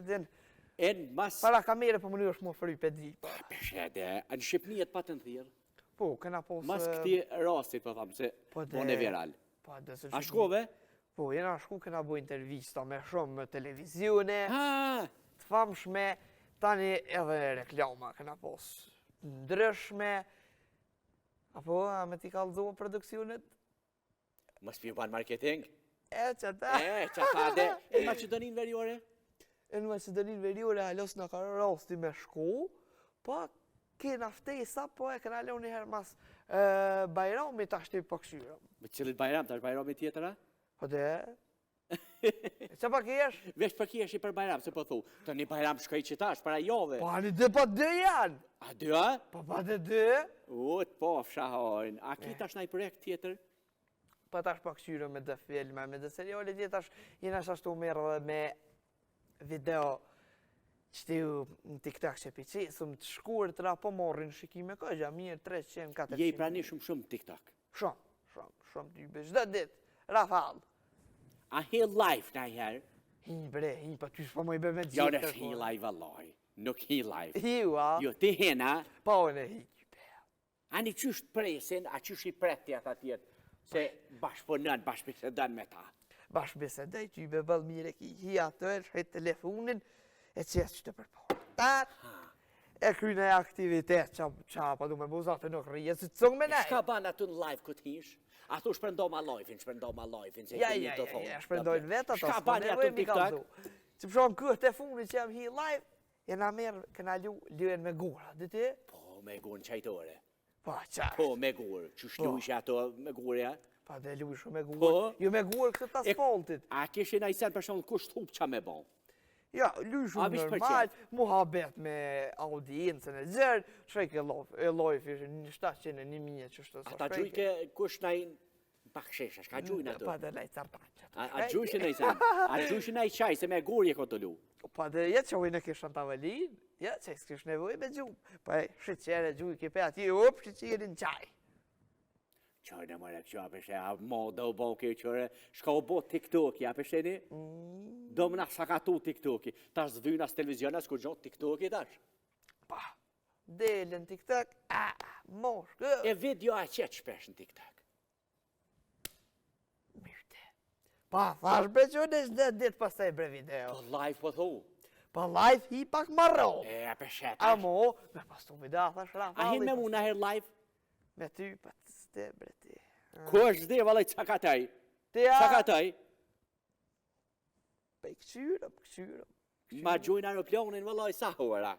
din. Mas... Para kamere për mënyrë është më fry për di. Peshede, në Shqipni jetë pa të nëthirë. Po, këna posë... Mas këti rastit, po thamë, se bone viral. A shkove? Po, jena shku këna bu intervista me shumë televizione, të famshme, tani edhe reklama këna posë ndryshme. Apo, a me ti kalëzohë produksionet? Mas pi banë marketing? Që ta dhe. E në Macedonin Veriore? E në Macedonin Veriore, halos në ka rasti me shku, po kena ftesa, po e këna leo njëherë mas bajrami ta shti po këshyrëm. Me qëllit bajram, ta është bajrami tjetëra? Po dhe? Që pa kesh? Vesh pa kesh i për bajram, se po thu, të një bajram shkaj që ta është para jove. Po ani dhe pa dhe janë. A dhe, a? Po pa dhe dhe. Të po, fshahojnë. A ki tash naj projekt tjetër? Po tash pa këshyrëm me dhe filma, me dhe seriale tjetash, jena shashtu merë dhe me video që në TikTok që piqi, së më të shkur të rapo morrin shikime këgja, mirë 300, 400. Je i prani shumë TikTok? Shumë ty be, çdo ditë, rafal. A hi live na herë? Hi bre, pa ty s'po më i be me gjithë. Jo, në hi live alloj, nuk hi live. Hiu, a? Jo, ti hena? Po, në hi. A një qysht presin, a qysh i pretja ta tjetë, se bashkëpunën, bashkëbisedën me ta? Bashkëbisedej, ty be bëllë mire ki hi atë, shkajt telefonin, e qesë që të përportat, e kryne e aktivitet qa pa du me buzate nuk rije, si të cëngë me nej. Shka ban atë në live këtë hish? Ato shpërndo ma lojfin, Ja, shpërndojnë vetë ato, shka ban atë në TikTok? Që përshonë këtë e funit që jam hi live, jena merë këna luen me gura, dhe ti? Po, me gurë në qajtore. Po, qash. Po, me gurë, që shluishe ato me gurë, ja? Pa dhe luishe me gurë, jo me gurë këtë të asfaltit. A kishin a i sen për shumë kusht hup qa me bon? Ja, luishu normal, muhabet me audiencën e zërë, shrejke e lojf ishe 700 e 1000 që shtë shrejke. Ata gjujke kush na i bakshesh, ka gjujnë ato? Pa dhe laj cartanqët. A gjujshin e i sen? A gjujshin e i qaj, se me gurje ko të lu? Pa dhe jetë që ujnë e kishën të avalin, jetë që i s'kish nevoj me gjumë. Pa e shqyqere gjuj kipe ati, up, shqyqere në qaj. Qërë në mërë kjo apeshe, a moda u bo kjo qërë, shka u bo TikTok, apeshe ni? Do më në sakatu TikTok, ta zvynë as televizionas ku gjotë TikTok i tash? Pa, delën TikTok, mosh, gë. E video a qëtë shpesh në TikTok? Mirte. Pa, thash beqon e shdet ditë pas taj bre video. Po live po thu? Po live hi pak marro. E apeshe tash? A mo, me pas të video, thash rafali. A hin me mu në her live? Me ty, pa të ste, bre ti. Ko është zde, valaj, cakataj? Ti a? Cakataj? Pe i këqyrëm. Ma gjojnë aeroplonin, valaj, sa hora?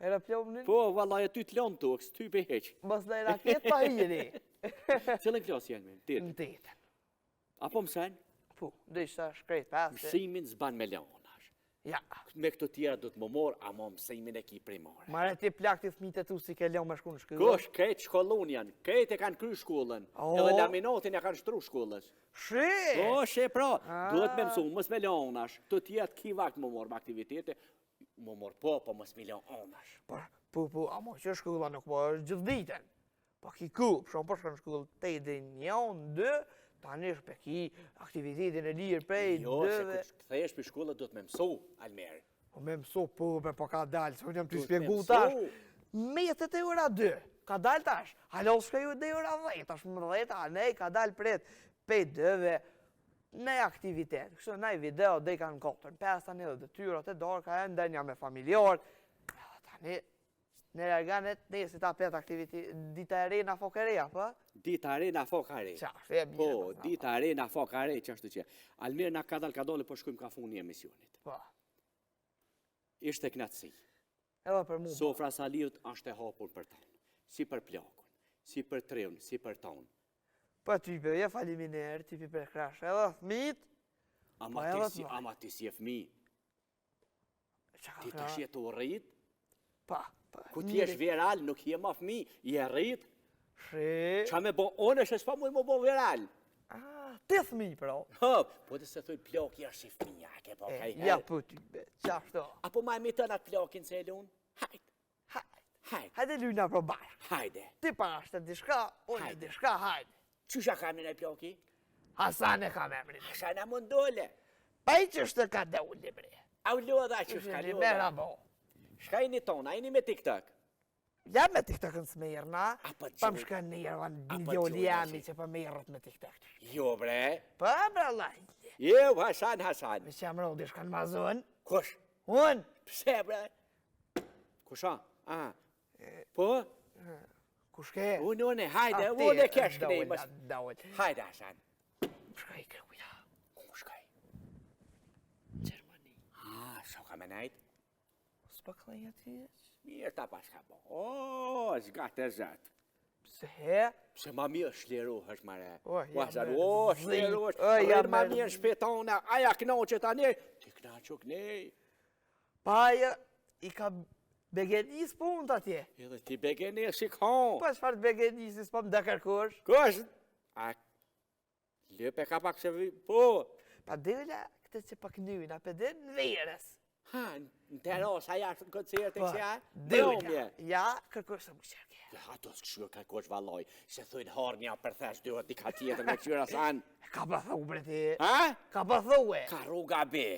Aeroplonin? Po, valaj, e ty të lonë të, kësë ty pe heq. Mos në raket pa hiri. Cëllën klasë janë me? Në tetën. Apo mësen? Po, dhe ishta shkrejt pasë. Mësimin zban me leonash. Ja. Me këto tjera do të më morë, a mo mësimin e ki primare. Mare ti plak të thmite tu si ke leon me shku në shkollë. Kush, krejt shkollun janë, krejt e kanë kry shkollën, edhe laminatin e kanë shtru shkollës. Shi! O, she pra, duhet me mësu, mës me leonash, të tjerat ki vakt më morë me aktivitete, më morë po, mës me leonash. Po, a mo që shkolla nuk po është gjithë ditën. Po ki ku, shumë po shkën shkollë te dhe njën, dë, ta një shpeki aktivitetin e lirë prej dëve. Jo, se këtë thejesh për shkollët do të me mësu, Almerë. Po me mësu, po ka dalë, se unë jam të spjegu tash. Metet e ora 2, ka dalë tash. Halos shka ju dhe ora 10, tash më 10, a nej, ka dalë pret pej dëve, nej aktivitet. Kështu nej video dhe i kanë kotër, 5 tani dhe tyrat e dorë, ka e ndenja me familjarë. Tani, në reganet, nëjë ta pet aktivitet, dita e re në fokereja, po? Dita e re në fokare. Po, dita e re në fokare, që ashtu që. Almirë na ka dole, po shkujmë ka funi emisionit. Po. Ishte knatësi. Edhe për mu. Sofra Saliut është e hapur për tonë. Si për plakun, si për treun, si për tonë. Po type, je faliminer, typi për krash. Edhe thmit. Ama ti si e fmi. Ti të shjetë u rrit. Pa. Ku ti esh viral, nuk je ma fmi, je rrit. Shi. Qa me bo, onë është s'pa mu i më bo viral. Ti thmi, pra. Po të se thuj ploki është si fmija, ke po kaj herë. Ja, po type, qashto. Apo ma e mi të atë plokin se e lunë? Hajde. Hajde luna për bashkë. Hajde. Ti pa është të dishka, unë e dishka, hajde. Qysha kam në ploki? Hasan e kam emrin. Hasan e mundole. Pa i që është ka dhe uli, bre. Au lodha që shka Mera lodha. bo. Shka jeni tona, jeni me TikTok. Ja me TikTok-ën smirna, Apo pa më gjoj- shkën njërë, Apo videoli gjoj, jami si. që pa mirët me TikTok. Jo bre. Pa bre laj, Jo, Hasan. me që jam rodi shkan ma zonë, Kush? unë, Pse bre? Kusha? Ah. Po? ku shke? Unë, hajde, Ati, unë e kesh kënej. Dawel, Hajde, Hasan. shkaj kërkuja. Ku shkaj? Gjermani. Ah, so ka me najt? S'pa klej ati? Mirë ta pas ka bo. O, zgat e zat. Pse he? Pse ma mirë shliru është mare. O, ja Wazar, me o, zi. shliru është. O, ja Rrinë ma me mirë shpetona. Aja knoqe tani. Ti knaqo kënej. Paja, i ka begenis punë të atje. Edhe ti begeni si kon. Pa çfarë begenisis, pa më da kërkosh. Kush? A, lëpe ka pak se vi, po. Pa dela, këtë që pak nyna, pe dhe në verës. Ha, në terasa jashtë në koncert e kësja? Dela, ja, kërkosh të më qërke. Ja, ato s'këshur ka kosh valoj, se thujnë harnja për thesh duhet di ka tjetër me qyra san. Ka pa thue bre ti. Ha? Ka pa thue. Ka rruga be.